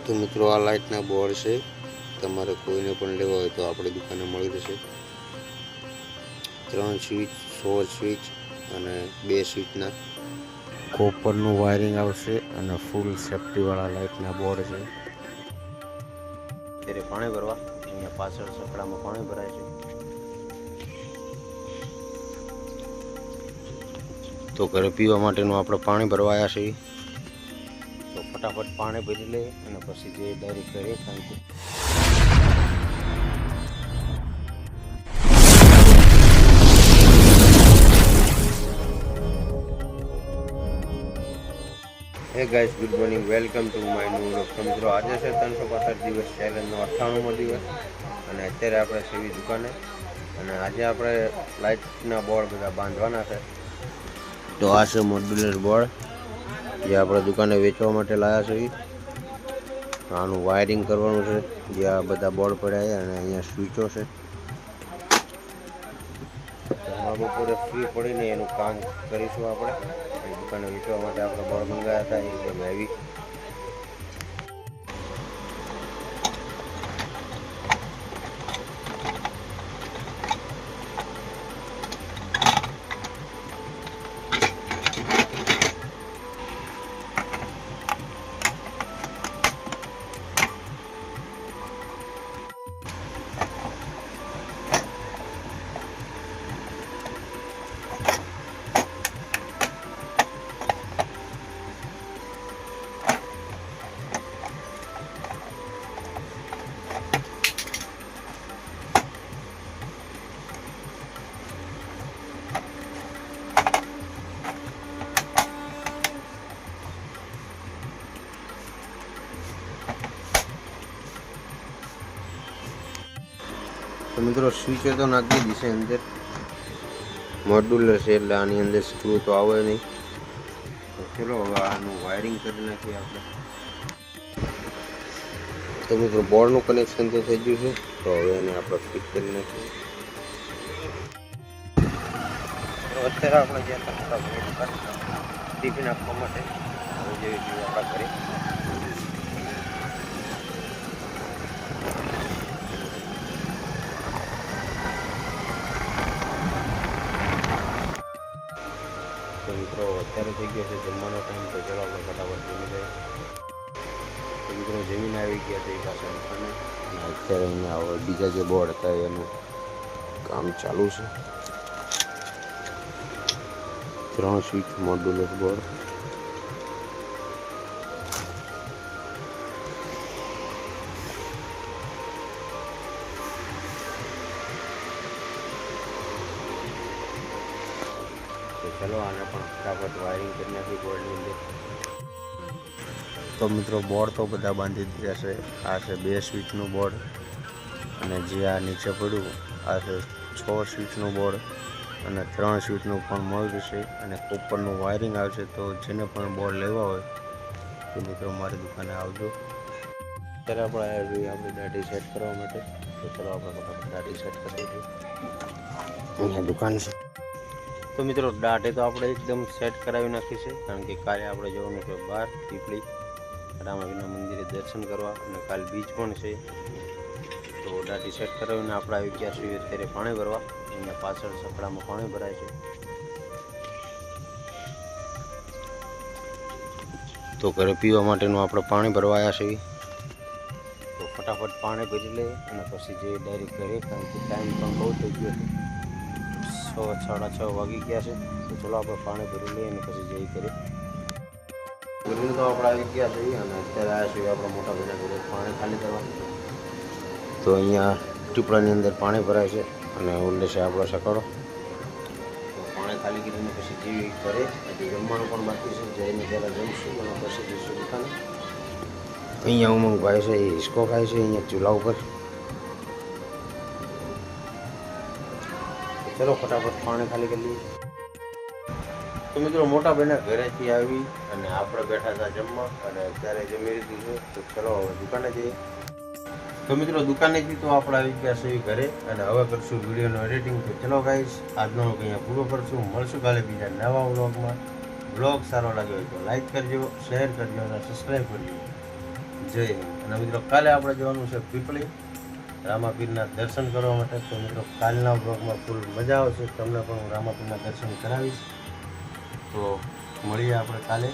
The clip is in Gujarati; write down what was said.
તો મિત્રો આ લાઇટના બોર્ડ છે, તમારે કોઈને પણ લેવા હોય તો આપણી દુકાને મળી રહેશે। 3 સ્વિચ 16 સ્વિચ અને 2 સ્વિચના કોપરનું વાયરિંગ આવશે અને ફૂલ સેફ્ટીવાળા લાઇટના બોર્ડ છે। ત્યારે પાણી ભરવા અહીંયા પાછળ સકડામાં પાણી ભરાય છે। તો ઘરે પીવા માટેનું આપણે પાણી ભરવાયા છે, તો ફટાફટ પાણી ભરી લે અને પછી જે ડાયરેક્ટ ઘરે શાંતિ। Hey guys, good morning, welcome to my new vlog. તો મિત્રો આજે છે 365 દિવસ ચેલેન્જનો 98મો દિવસ અને અત્યારે આપણે સેવી દુકાને અને આજે આપણે લાઇટના બોર્ડ બધા બાંધવાના છે। તો આ છે મોડ્યુલર બોર્ડ જે આપણે દુકાને વેચવા માટે લાવ્યા છે। આનું વાયરિંગ કરવાનું છે, જે આ બધા બોર્ડ પડ્યા છે અને અહીંયા સ્વિચો છે। બપોરે ફ્રી પડીને એનું કામ કરીશું આપણે। દુકાને વેચવા માટે આપણે બોર્ડ મંગાવ્યા હતા, એકદમ હેવી। તો મિત્રો સ્વિચો તો નાખી દીધી અંદર, મોડ્યુલર છે એટલે આની અંદર સ્ક્રૂ તો આવે નહીં। તો ચલો હવે આનું વાયરિંગ કરી નાખીએ આપણે। તો મિત્રો બોર્ડનું કનેક્શન તો થઈ ગયું છે, તો હવે એને આપણે ફિટ કરી નાખીએ। અત્યારે આપણે જ્યાં ટિફિન આપવા માટે હવે જેવી આપણે કરીએ। તો મિત્રો અત્યારે થઈ ગયો છે જમવાનો ટાઈમ, તો ચલો આપણે ફટાફટ જમી લઈએ। તો મિત્રો જમીને આવી ગયા છે એ પાછા દુકાને અને અત્યારે અહીંયા હવે બીજા જે બોર્ડ હતા એનું કામ ચાલુ છે। 3 સ્વિચ મોડ્યુલર બોર્ડ। તો ચલો આને પણ ફટાફટ વાયરિંગ કરી નાખી બોર્ડની અંદર। તો મિત્રો બોર્ડ તો બધા બાંધી દીધા છે। આ છે 2 સ્વિચનું બોર્ડ અને જે આ નીચે પડ્યું આ છે 6 સ્વિચનું બોર્ડ અને 3 સ્વિચનું પણ મળી છે અને કોપરનું વાયરિંગ આવશે। તો જેને પણ બોર્ડ લેવા હોય તો મિત્રો મારી દુકાને આવજો। અત્યારે આપણે આવ્યા જોઈએ આપણી દાઢી સેટ કરવા માટે, તો ચલો આપણે ફટાફટ દાઢી સેટ કરી દઈએ। અહીંયા દુકાન છે। તો મિત્રો દાઢી તો આપણે એકદમ સેટ કરાવી નાખી છે, કારણ કે કાલે આપણે જવાનું છે બહાર પીપળી રામાવીના મંદિરે દર્શન કરવા અને કાલ બીચ પણ છે। તો દાઢી સેટ કરાવીને આપણે આવી ગયા છીએ અત્યારે પાણી ભરવા। અહીંયા પાછળ સકડામાં પાણી ભરાય છે। તો ઘરે પીવા માટેનું આપણે પાણી ભરવાયા છીએ, તો ફટાફટ પાણી ભરી લે અને પછી જે ડાયરેક્ટ ઘરે, કારણ કે ટાઈમ પણ બહુ થઈ ગયો છે, 6:30 વાગી ગયા છે। તો ચલો આપણે પાણી ભરી લઈએ અને પછી જઈ ઘરે। ભરીને તો આપણે આવી ગયા છીએ અને અત્યારે આવ્યા છીએ આપણે મોટા ભાઈના ઘરે પાણી ખાલી કરવા। તો અહીંયા ટીપડાની અંદર પાણી ભરાય છે અને ઉલ્લે છે આપણો સકડો। તો પાણી ખાલી કરીને પછી જેવી ઘરે, હજી જમવાનું પણ બાકી છે, જઈને પહેલાં જમશું અને પછી જઈશું દુકાને। અહીંયા ઉમંગભાઈ છે એ હિસકો ખાય છે અહીંયા ચૂલા ઉપર। ચલો ફટાફટ પાણી ખાલી કરી લઈએ। તો મિત્રો મોટા ભાઈના ઘરેથી આવી અને આપણે બેઠા હતા જમવા અને અત્યારે જમી લીધું છે। તો ચલો હવે દુકાને જઈએ। તો મિત્રો દુકાનેથી તો આપણે આવી ગયા છીએ ઘરે અને હવે કરશું વિડીયોનું એડિટિંગ। તો ચલો ગાઈસ, આજનો અહીંયા પૂરો કરશું, મળશું કાલે બીજા નવા વ્લોગમાં। વ્લોગ સારો લાગ્યો હોય તો લાઈક કરજો, શેર કરજો અને સબસ્ક્રાઈબ કરજો। જય હિન્દ. અને મિત્રો કાલે આપણે જવાનું છે પીપળી રામાપીરના દર્શન કરવા માટે. તો મિત્રો કાલના બ્લોગમાં ફૂલ મજા આવશે, તમને પણ હું રામાપીરના દર્શન કરાવીશ. તો મળીએ આપણે કાલે.